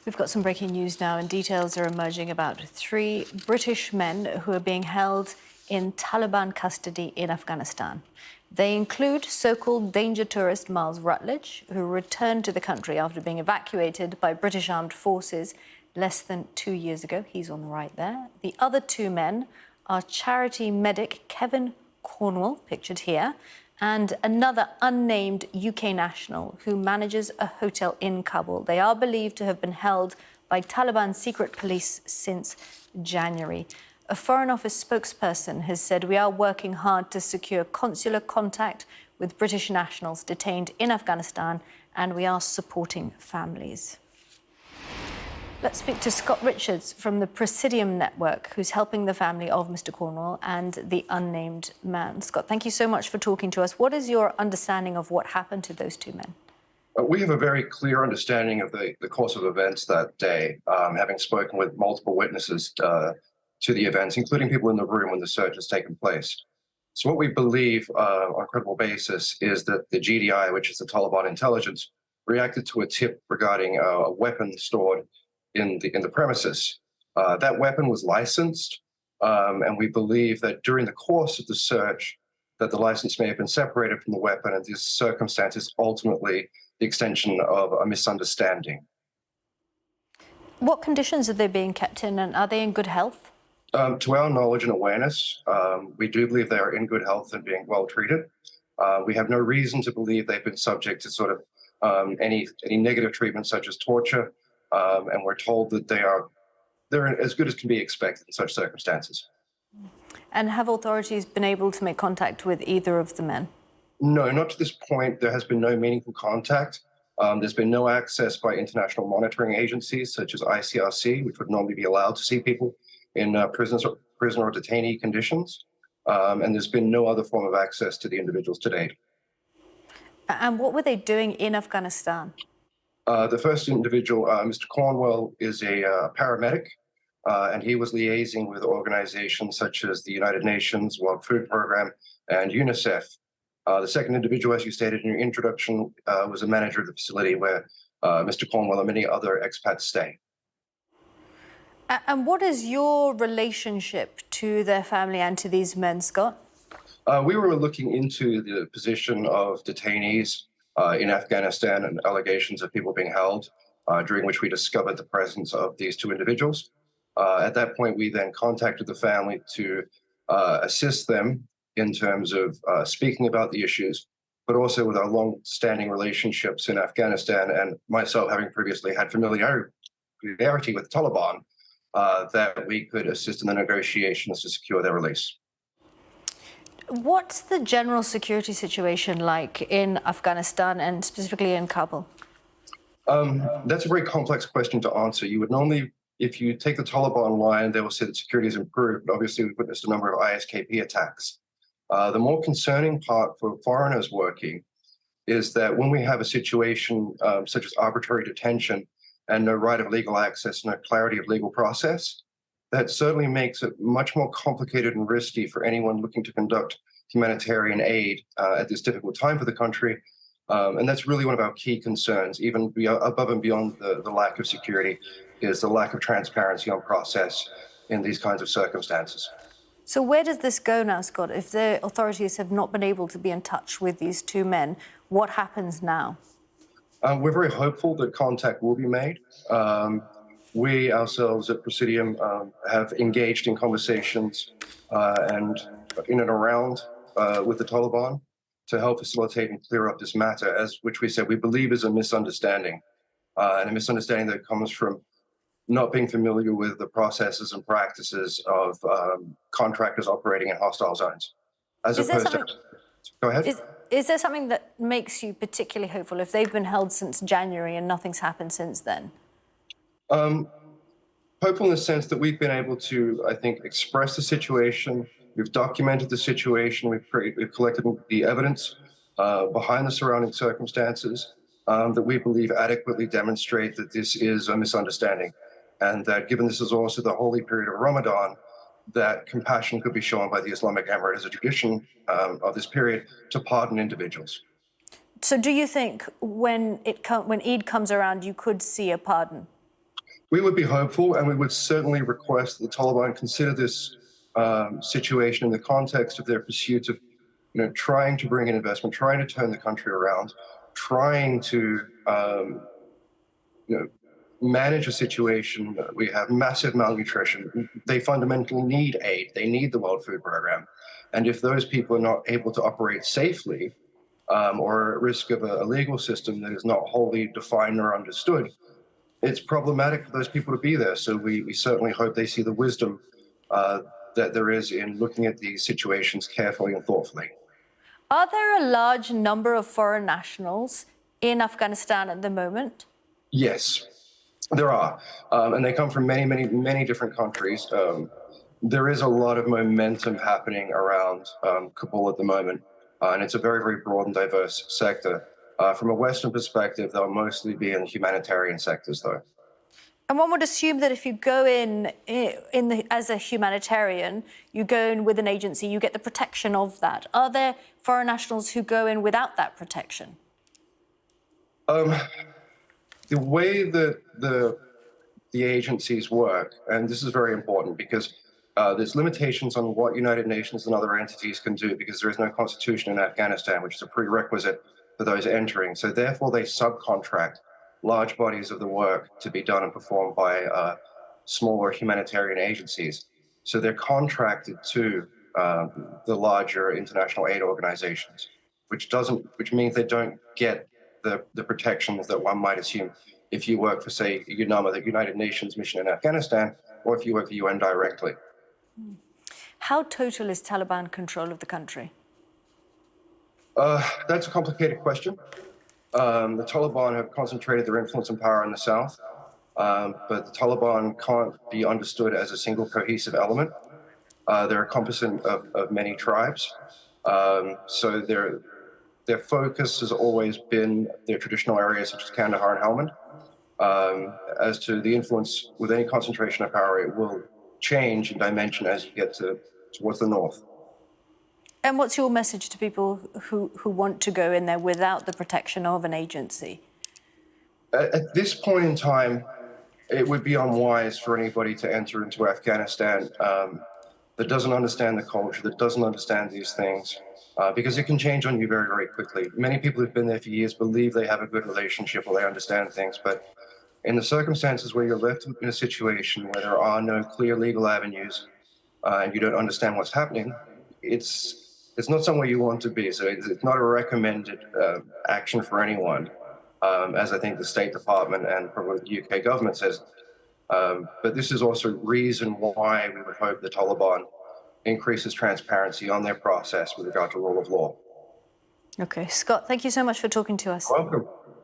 We've got some breaking news now, and details are emerging about 3 British men who are being held in Taliban custody in Afghanistan. They include so-called danger tourist Miles Routledge, who returned to the country after being evacuated by British armed forces less than 2 years ago. He's on the right there. The other 2 men are charity medic Kevin Cornwell, pictured here, and another unnamed UK national who manages a hotel in Kabul. They are believed to have been held by Taliban secret police since January. A Foreign Office spokesperson has said, "We are working hard to secure consular contact with British nationals detained in Afghanistan, and we are supporting families." Let's speak to Scott Richards from the Presidium Network, who's helping the family of Mr. Cornwell and the unnamed man. Scott, thank you so much for talking to us. What is your understanding of what happened to those 2 men? We have a very clear understanding of the course of events that day, having spoken with multiple witnesses to the events, including people in the room when the search has taken place. So what we believe on a credible basis is that the GDI, which is the Taliban intelligence, reacted to a tip regarding a weapon stored in the premises. That weapon was licensed, and we believe that during the course of the search that the license may have been separated from the weapon, and this circumstance is ultimately the extension of a misunderstanding. What conditions are they being kept in, and are they in good health? To our knowledge and awareness, we do believe they are in good health and being well treated. We have no reason to believe they've been subject to sort of any negative treatment such as torture, and we're told that they're as good as can be expected in such circumstances. And have authorities been able to make contact with either of the men? No, not to this point. There has been no meaningful contact. There's been no access by international monitoring agencies such as ICRC, which would normally be allowed to see people in prisoner or detainee conditions. And there's been no other form of access to the individuals to date. And what were they doing in Afghanistan? The first individual, Mr. Cornwell, is a paramedic, and he was liaising with organizations such as the United Nations, World Food Program, and UNICEF. The second individual, as you stated in your introduction, was a manager of the facility where Mr. Cornwell and many other expats stay. And what is your relationship to their family and to these men, Scott? We were looking into the position of detainees in Afghanistan and allegations of people being held, during which we discovered the presence of these 2 individuals. At that point, we then contacted the family to assist them in terms of speaking about the issues, but also with our long-standing relationships in Afghanistan and myself having previously had familiarity with the Taliban, that we could assist in the negotiations to secure their release. What's the general security situation like in Afghanistan and specifically in Kabul? That's a very complex question to answer. You would normally, if you take the Taliban line, they will say that security has improved, but obviously we've witnessed a number of ISKP attacks. The more concerning part for foreigners working is that when we have a situation such as arbitrary detention and no right of legal access, no clarity of legal process, that certainly makes it much more complicated and risky for anyone looking to conduct humanitarian aid at this difficult time for the country. And that's really one of our key concerns, even above and beyond the lack of security, is the lack of transparency on process in these kinds of circumstances. So where does this go now, Scott? If the authorities have not been able to be in touch with these 2 men, what happens now? We're very hopeful that contact will be made. We ourselves at Presidium have engaged in conversations and in and around with the Taliban to help facilitate and clear up this matter, which we said we believe is a misunderstanding, and a misunderstanding that comes from not being familiar with the processes and practices of contractors operating in hostile zones. Go ahead. Is there something that makes you particularly hopeful if they've been held since January and nothing's happened since then? Hopeful in the sense that we've been able to, I think, express the situation. We've documented the situation. We've collected the evidence behind the surrounding circumstances that we believe adequately demonstrate that this is a misunderstanding, and that given this is also the holy period of Ramadan, that compassion could be shown by the Islamic Emirate as a tradition of this period to pardon individuals. So do you think when Eid comes around, you could see a pardon? We would be hopeful, and we would certainly request that the Taliban consider this situation in the context of their pursuit of, trying to bring in investment, trying to turn the country around, trying to, manage a situation. We have massive malnutrition. They fundamentally need aid. They need the World Food Program, and if those people are not able to operate safely, or at risk of a legal system that is not wholly defined or understood, it's problematic for those people to be there. So we certainly hope they see the wisdom that there is in looking at these situations carefully and thoughtfully. Are there a large number of foreign nationals in Afghanistan at the moment? Yes, there are. And they come from many, many, many different countries. There is a lot of momentum happening around Kabul at the moment. And it's a very, very broad and diverse sector. From a Western perspective, they'll mostly be in humanitarian sectors, though. And one would assume that if you go as a humanitarian, you go in with an agency, you get the protection of that. Are there foreign nationals who go in without that protection? The way that the agencies work, and this is very important because there's limitations on what United Nations and other entities can do because there is no constitution in Afghanistan, which is a prerequisite for those entering. So therefore, they subcontract large bodies of the work to be done and performed by smaller humanitarian agencies. So they're contracted to the larger international aid organizations, which means they don't get the protections that one might assume if you work for, say, UNAMA, the United Nations mission in Afghanistan, or if you work for UN directly. How total is Taliban control of the country? That's a complicated question. The Taliban have concentrated their influence and power in the south, but the Taliban can't be understood as a single cohesive element. They're a composite of many tribes. So their focus has always been their traditional areas such as Kandahar and Helmand. As to the influence with any concentration of power, it will change in dimension as you get towards the north. And what's your message to people who want to go in there without the protection of an agency? At this point in time, it would be unwise for anybody to enter into Afghanistan that doesn't understand the culture, that doesn't understand these things, because it can change on you very, very quickly. Many people who've been there for years believe they have a good relationship or they understand things, but in the circumstances where you're left in a situation where there are no clear legal avenues and you don't understand what's happening, it's not somewhere you want to be. So it's not a recommended action for anyone, as I think the State Department and probably the UK government says. But this is also reason why we would hope the Taliban increases transparency on their process with regard to rule of law. Okay, Scott, thank you so much for talking to us. Welcome.